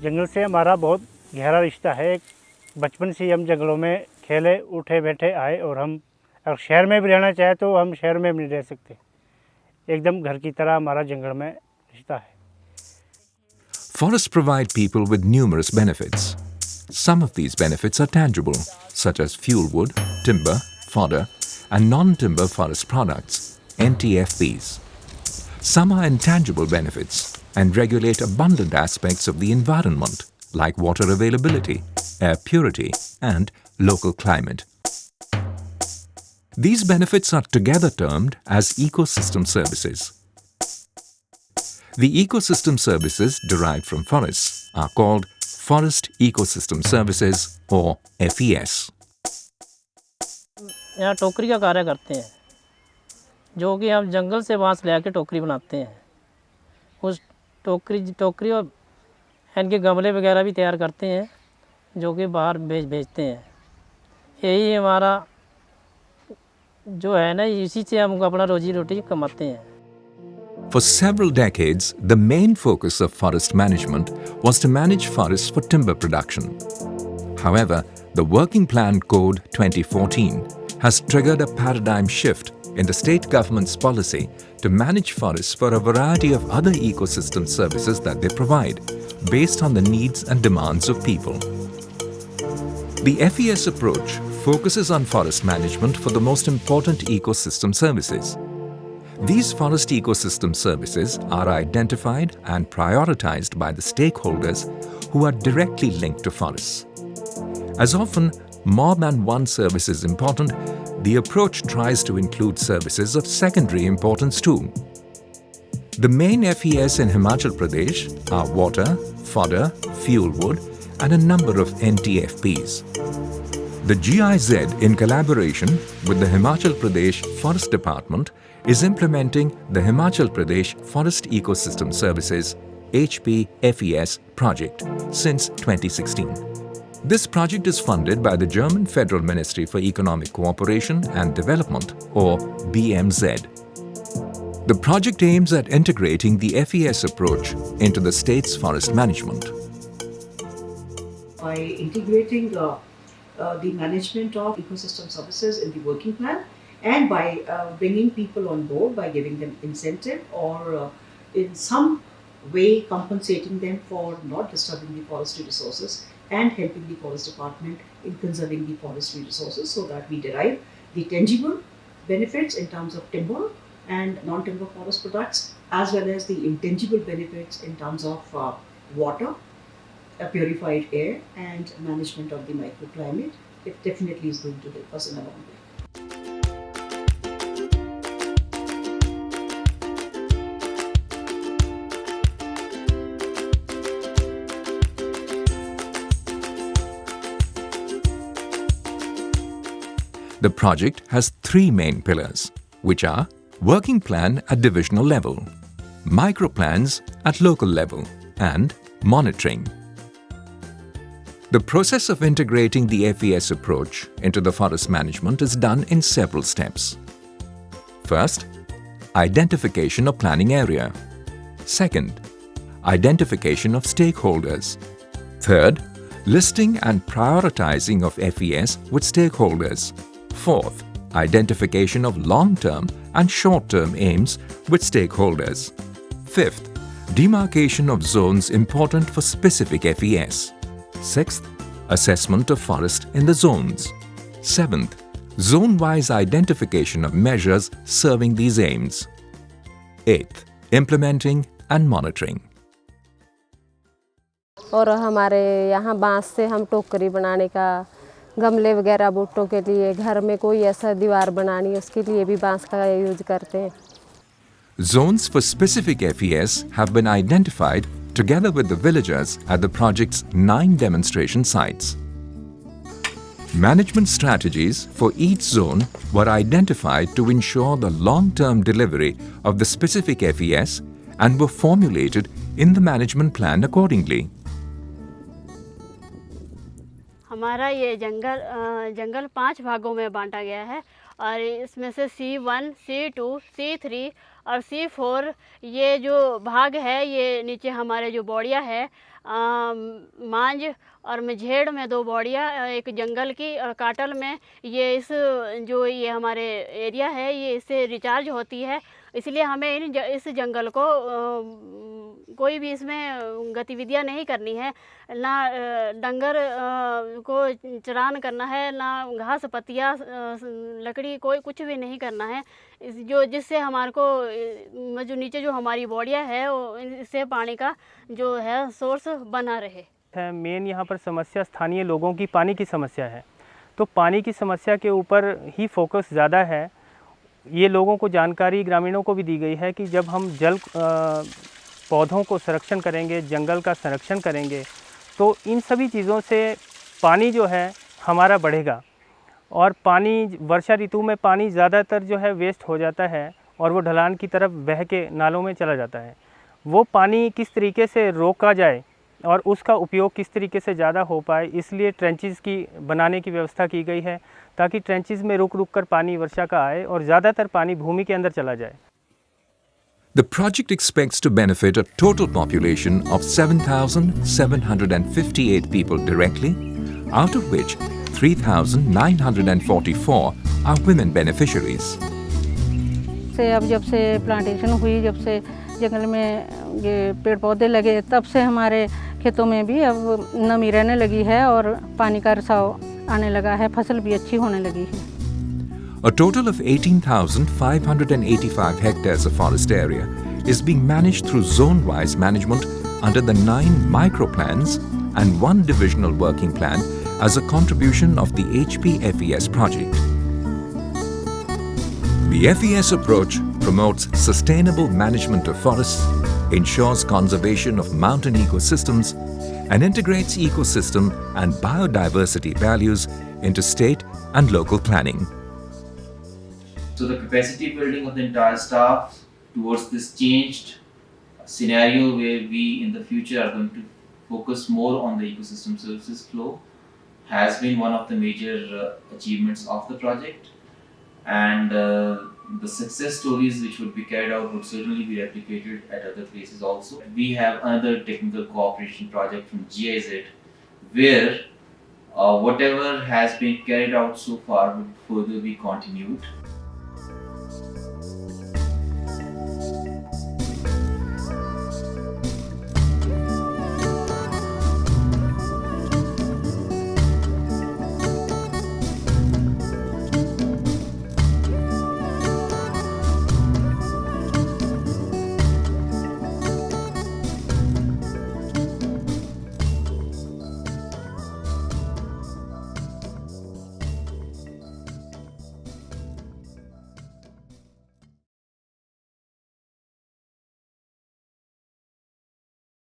जंगल से हमारा बहुत गहरा रिश्ता है। बचपन से ही हम जंगलों में खेले उठे बैठे आए, और हम अगर शहर में भी रहना चाहे तो हम शहर में भी नहीं रह सकते। एकदम घर की तरह हमारा जंगल में रिश्ता है। Forests provide people with numerous benefits. Some of these benefits are tangible, such as fuel wood, timber, fodder, and non-timber forest products, NTFPs. Some are intangible benefits and regulate abundant aspects of the environment, like water availability, air purity, and local climate. These benefits are together termed as ecosystem services. The ecosystem services derived from forests are called Forest Ecosystem Services or FES. यहाँ टोकरी का कार्य करते हैं, जो कि हम जंगल से बांस ले आके टोकरी बनाते हैं। उस टोकरी और इनके गमले वगैरह भी तैयार करते हैं, जो कि बाहर भेजते हैं। यही हमारा जो है ना, इसी से हम अपना रोजी रोटी कमाते हैं। For several decades, the main focus of forest management was to manage forests for timber production. However, the Working Plan Code 2014 has triggered a paradigm shift in the state government's policy to manage forests for a variety of other ecosystem services that they provide, based on the needs and demands of people. The FES approach focuses on forest management for the most important ecosystem services. These forest ecosystem services are identified and prioritized by the stakeholders who are directly linked to forests. As often more than one service is important, the approach tries to include services of secondary importance too. The main FES in Himachal Pradesh are water, fodder, fuel wood, and a number of NTFPs. The GIZ, in collaboration with the Himachal Pradesh Forest Department, is implementing the Himachal Pradesh Forest Ecosystem Services HPFES project since 2016. This project is funded by the German Federal Ministry for Economic Cooperation and Development, or BMZ. The project aims at integrating the FES approach into the state's forest management. By integrating the management of ecosystem services in the working plan, and by bringing people on board by giving them incentive or in some way compensating them for not disturbing the forestry resources and helping the forest department in conserving the forestry resources, so that we derive the tangible benefits in terms of timber and non-timber forest products, as well as the intangible benefits in terms of water, purified air, and management of the microclimate. It definitely is going to help us in a long way. The project has three main pillars, which are working plan at divisional level, microplans at local level, and monitoring. The process of integrating the FES approach into the forest management is done in several steps. First, identification of planning area. Second, identification of stakeholders. Third, listing and prioritizing of FES with stakeholders. Fourth, identification of long-term and short-term aims with stakeholders. Fifth, demarcation of zones important for specific FES. Sixth, assessment of forest in the zones. Seventh, zone-wise identification of measures serving these aims. Eighth, implementing and monitoring. और हमारे यहाँ बांस से हम टोकरी बनाने का, गमले वगैरह बूटों के लिए, घर में कोई ऐसा दीवार बनानी है उसके लिए भी बांस का यूज करते हैं. Zones for specific FES have been identified together with the villagers at the project's 9 demonstration sites. Management strategies for each zone were identified to ensure the long-term delivery of the specific FES and were formulated in the management plan accordingly. हमारा ये जंगल 5 भागों में बांटा गया है और इसमें से C1, C2, C3 और C4 ये जो भाग है, ये नीचे हमारे जो बॉडिया है, मांझ और मझेड़ में 2 बॉडिया, एक जंगल की और काटल में, ये ये हमारे एरिया है, ये इससे रिचार्ज होती है। इसलिए हमें इस जंगल को कोई भी इसमें गतिविधियां नहीं करनी है, ना डंगर को चरान करना है, ना घास पत्तियाँ लकड़ी कोई कुछ भी नहीं करना है, जिससे हमारे को जो नीचे जो हमारी बॉडिया है इससे पानी का जो है सोर्स बना रहे। मेन यहाँ पर समस्या स्थानीय लोगों की पानी की समस्या है, तो पानी की समस्या के ऊपर ही फोकस ज़्यादा है। ये लोगों को जानकारी ग्रामीणों को भी दी गई है कि जब हम पौधों को संरक्षण करेंगे, जंगल का संरक्षण करेंगे, तो इन सभी चीज़ों से पानी जो है हमारा बढ़ेगा। और पानी वर्षा ऋतु में पानी ज़्यादातर जो है वेस्ट हो जाता है और वो ढलान की तरफ बह के नालों में चला जाता है। वो पानी किस तरीके से रोका जाए और उसका उपयोग किस तरीके से ज़्यादा हो पाए, इसलिए ट्रेंचेस की बनाने की व्यवस्था की गई है, ताकि ट्रेंचेस में रुक कर पानी वर्षा का आए और ज़्यादातर पानी भूमि के अंदर चला जाए। The project expects to benefit a total population of 7,758 people directly, out of which 3,944 are women beneficiaries. अब जब से प्लांटेशन हुई, जब से जंगल में ये पेड़ पौधे लगे, तब से हमारे खेतों में भी अब नमी रहने लगी है और पानी का रिसाव आने लगा है, फसल भी अच्छी होने लगी है। A total of 18,585 hectares of forest area is being managed through zone-wise management under the 9 micro-plans and 1 divisional working plan as a contribution of the HP-FES project. The FES approach promotes sustainable management of forests, ensures conservation of mountain ecosystems, and integrates ecosystem and biodiversity values into state and local planning. So the capacity building of the entire staff towards this changed scenario where we in the future are going to focus more on the ecosystem services flow has been one of the major achievements of the project, and the success stories which would be carried out would certainly be replicated at other places also. We have another technical cooperation project from GIZ where whatever has been carried out so far would further be continued.